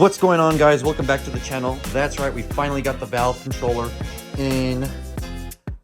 What's going on, guys? Welcome back to the channel. That's right, we finally got the valve controller in.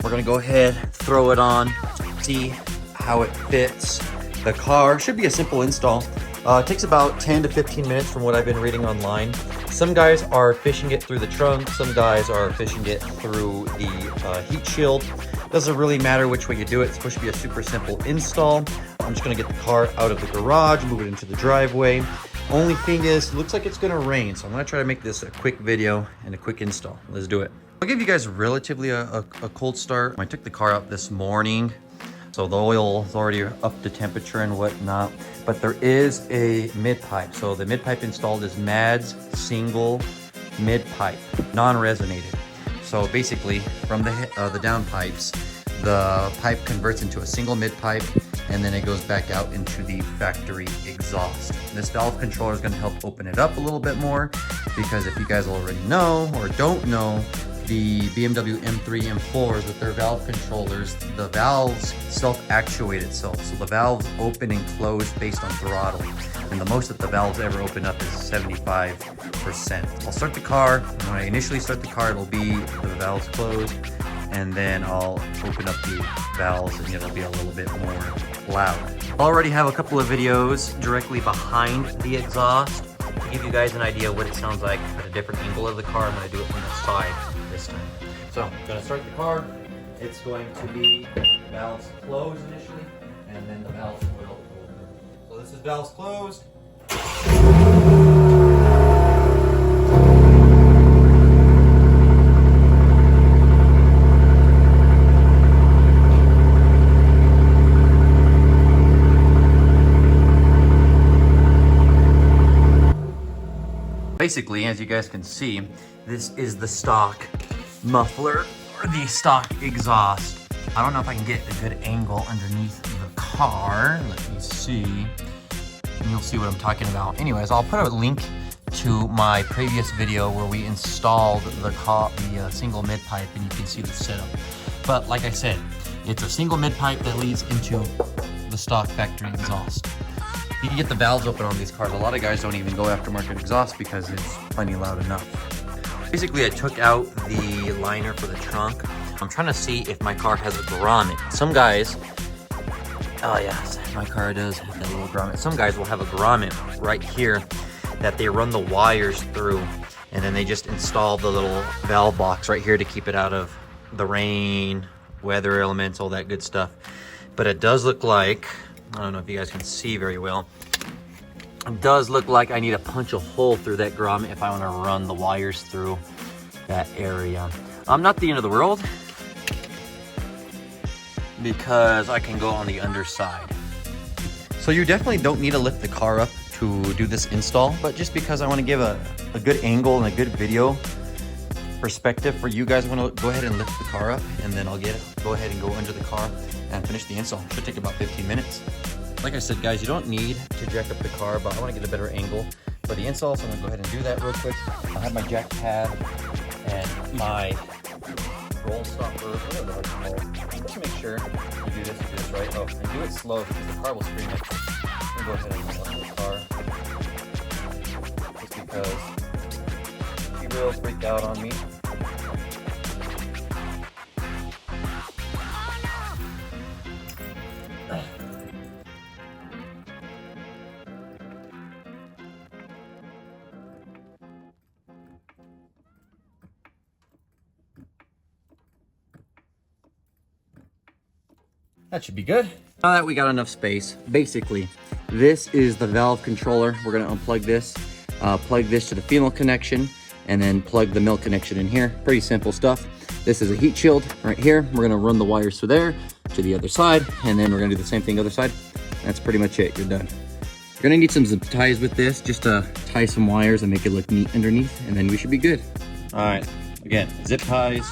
We're gonna go ahead, throw it on, see how it fits the car. Should be a simple install. It takes about 10 to 15 minutes from what I've been reading online. Some guys are fishing it through the trunk, some guys are fishing it through the heat shield. Doesn't really matter which way you do it. It's supposed to be a super simple install. I'm just gonna get the car out of the garage, move it into the driveway. Only thing is, it looks like it's gonna rain, so I'm gonna try to make this a quick video and a quick install. Let's do it. I'll give you guys relatively a cold start. I took the car out this morning, so the oil is already up to temperature and whatnot, but there is a mid-pipe. So the mid-pipe installed is MAD's single mid-pipe, non-resonated. So basically, from the downpipes, the pipe converts into a single mid-pipe, and then it goes back out into the factory exhaust. This valve controller is going to help open it up a little bit more, because if you guys already know or don't know, the BMW M3 M4s with their valve controllers, the valves self-actuate itself. So the valves open and close based on throttle. And the most that the valves ever open up is 75%. I'll start the car. When I initially start the car, it'll be the valves closed. And then I'll open up the valves and it'll be a little bit more loud. I already have a couple of videos directly behind the exhaust to give you guys an idea what it sounds like at a different angle of the car. I'm going to do it from the side this time. So I'm going to start the car. It's going to be valves closed initially, and then the valves will open. So this is valves closed. Basically, as you guys can see, this is the stock muffler or the stock exhaust. I don't know if I can get a good angle underneath the car. Let me see. And you'll see what I'm talking about. Anyways, I'll put a link to my previous video where we installed the single mid-pipe, and you can see the setup. But like I said, it's a single mid-pipe that leads into the stock factory exhaust. You can get the valves open on these cars. A lot of guys don't even go aftermarket exhaust because it's plenty loud enough. Basically, I took out the liner for the trunk. I'm trying to see if my car has a grommet. Some guys, oh yes, my car does have that little grommet. Some guys will have a grommet right here that they run the wires through, and then they just install the little valve box right here to keep it out of the rain, weather elements, all that good stuff. But it does look like, I don't know if you guys can see very well, it does look like I need to punch a hole through that grommet if I want to run the wires through that area. Not the end of the world, because I can go on the underside. So you definitely don't need to lift the car up to do this install, but just because I want to give a good angle and a good video perspective for you guys, want to go ahead and lift the car up, and then I'll go ahead and go under the car and finish the install. Should take about 15 minutes. Like I said, guys, you don't need to jack up the car, but I want to get a better angle for the install, so I'm going to go ahead and do that real quick. I have my jack pad and my roll stopper, whatever it's called. Just make sure you do this right. Oh, and do it slow because the car will scream at you. I'm going to go ahead and unlock the car just because she will freak out on me. That should be good. Now that we got enough space, basically, this is the valve controller. We're gonna unplug this, plug this to the female connection, and then plug the male connection in here. Pretty simple stuff. This is a heat shield right here. We're gonna run the wires through there to the other side, and then we're gonna do the same thing other side. That's pretty much it, you're done. You're gonna need some zip ties with this just to tie some wires and make it look neat underneath, and then we should be good. All right, again, zip ties.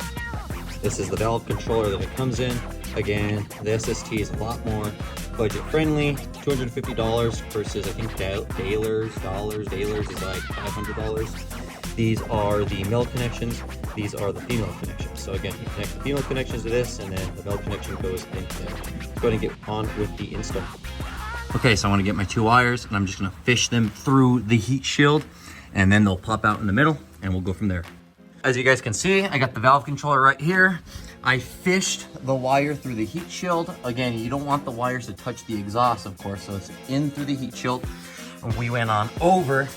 This is the valve controller that it comes in. Again, the SST is a lot more budget friendly, $250 versus I think Dailers is like $500. These are the male connections, these are the female connections. So again, you connect the female connections to this, and then the male connection goes in there. Let's go ahead and get on with the install. Okay, so I want to get my two wires, and I'm just going to fish them through the heat shield. and then they'll pop out in the middle and we'll go from there. As you guys can see, I got the valve controller right here. I fished the wire through the heat shield. Again, you don't want the wires to touch the exhaust, of course, so it's in through the heat shield. And we went on over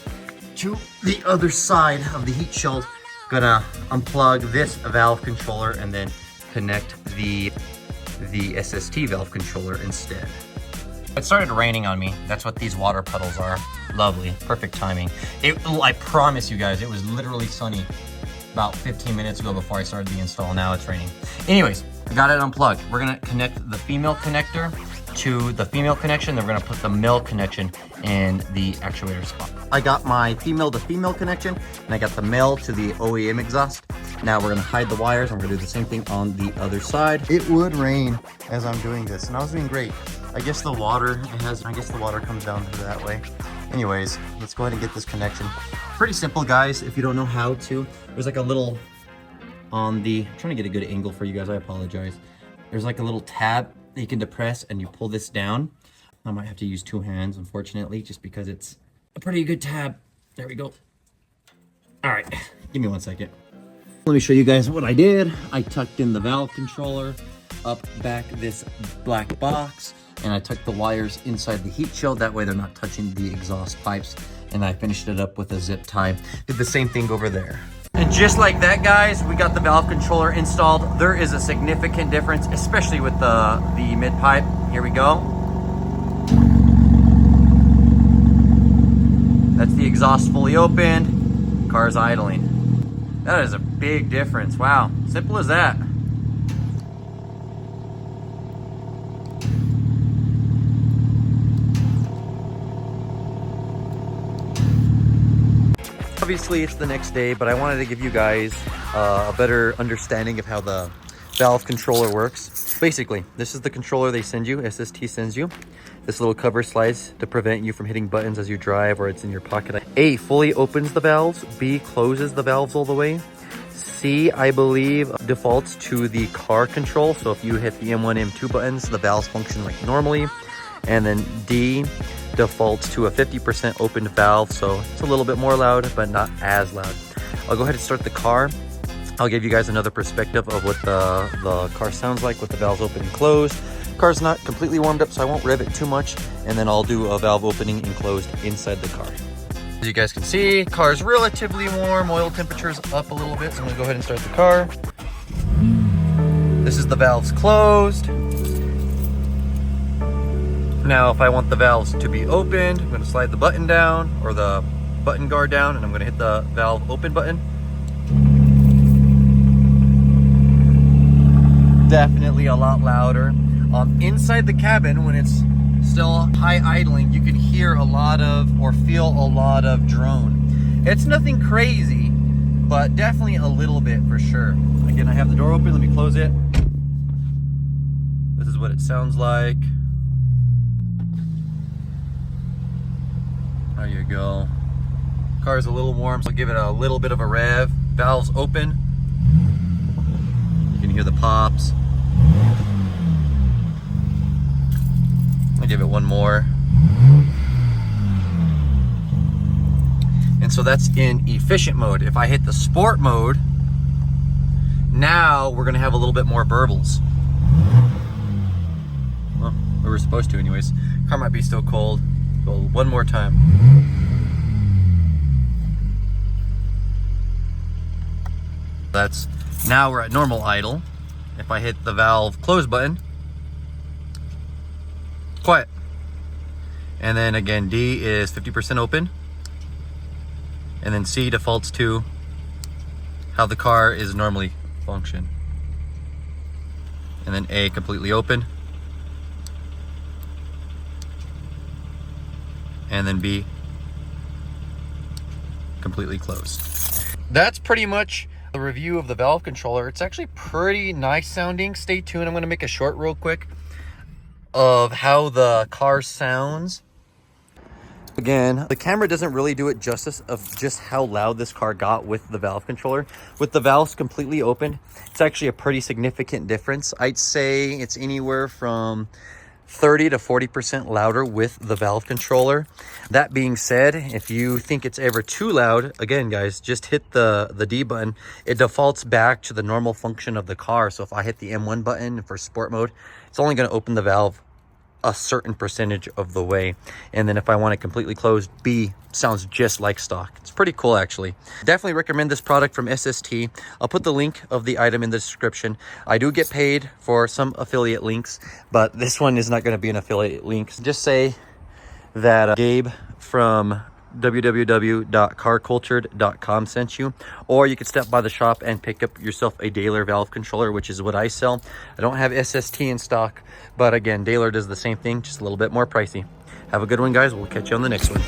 to the other side of the heat shield. Gonna unplug this valve controller and then connect the SST valve controller instead. It started raining on me. That's what these water puddles are. Lovely, perfect timing. I promise you guys, it was literally sunny about 15 minutes ago before I started the install. Now it's raining. Anyways, I got it unplugged. We're gonna connect the female connector to the female connection. Then we're gonna put the male connection in the actuator spot. I got my female to female connection, and I got the male to the OEM exhaust. Now we're gonna hide the wires, and we're gonna do the same thing on the other side. It would rain as I'm doing this, and I was doing great. I guess the water comes down through that way. Anyways, let's go ahead and get this connection. Pretty simple, guys. If you don't know how to, there's like a little on the, I'm trying to get a good angle for you guys, I apologize. There's like a little tab that you can depress and you pull this down. I might have to use two hands, unfortunately, just because it's a pretty good tab. There we go. All right, give me 1 second. Let me show you guys what I did. I tucked in the valve controller up back this black box, and I tucked the wires inside the heat shield. That way they're not touching the exhaust pipes. And I finished it up with a zip tie. Did the same thing over there. And just like that, guys, we got the valve controller installed. There is a significant difference, especially with the mid pipe. Here we go. That's the exhaust fully opened. Car's idling. That is a big difference. Wow, simple as that. Obviously, it's the next day, but I wanted to give you guys a better understanding of how the valve controller works. Basically, this is the controller they send you, SST sends you. This little cover slides to prevent you from hitting buttons as you drive or it's in your pocket. A, fully opens the valves. B, closes the valves all the way. C, I believe, defaults to the car control. So if you hit the M1, M2 buttons, the valves function like normally. And then D, defaults to a 50% opened valve, so it's a little bit more loud, but not as loud. I'll go ahead and start the car. I'll give you guys another perspective of what the car sounds like with the valves open and closed. Car's not completely warmed up, so I won't rev it too much, and then I'll do a valve opening and closed inside the car. As you guys can see, car's relatively warm. Oil temperature's up a little bit, so I'm gonna go ahead and start the car. This is the valves closed. Now, if I want the valves to be opened, I'm going to slide the button down, or the button guard down, and I'm going to hit the valve open button. Definitely a lot louder. Inside the cabin, when it's still high idling, you can hear a lot of, or feel a lot of drone. It's nothing crazy, but definitely a little bit for sure. Again, I have the door open. Let me close it. This is what it sounds like. There you go. Car's a little warm, so I'll give it a little bit of a rev. Valves open. You can hear the pops. I'll give it one more. And so that's in efficient mode. If I hit the sport mode, now we're gonna have a little bit more burbles. Well, we were supposed to anyways. Car might be still cold. Go one more time. That's, now we're at normal idle. If I hit the valve close button, quiet. And then again, D is 50% open. And then C defaults to how the car is normally function. And then A, completely open. And then B, completely closed. That's pretty much the review of the valve controller. It's actually pretty nice sounding. Stay tuned. I'm going to make a short real quick of how the car sounds. Again, the camera doesn't really do it justice of just how loud this car got with the valve controller. With the valves completely open, it's actually a pretty significant difference. I'd say it's anywhere from 30 to 40% louder with the valve controller. That being said, if you think it's ever too loud, again guys, just hit the D button. It defaults back to the normal function of the car. So if I hit the M1 button for sport mode, it's only going to open the valve a certain percentage of the way, and then if I want it completely closed, B sounds just like stock. It's pretty cool actually. Definitely recommend this product from SST. I'll put the link of the item in the description. I do get paid for some affiliate links, but this one is not going to be an affiliate link. Just say that Gabe from www.carcultured.com sent you, or you could step by the shop and pick up yourself a Daler valve controller, which is what I sell. I don't have SST in stock, but again, Daler does the same thing, just a little bit more pricey. Have a good one, guys. We'll catch you on the next one.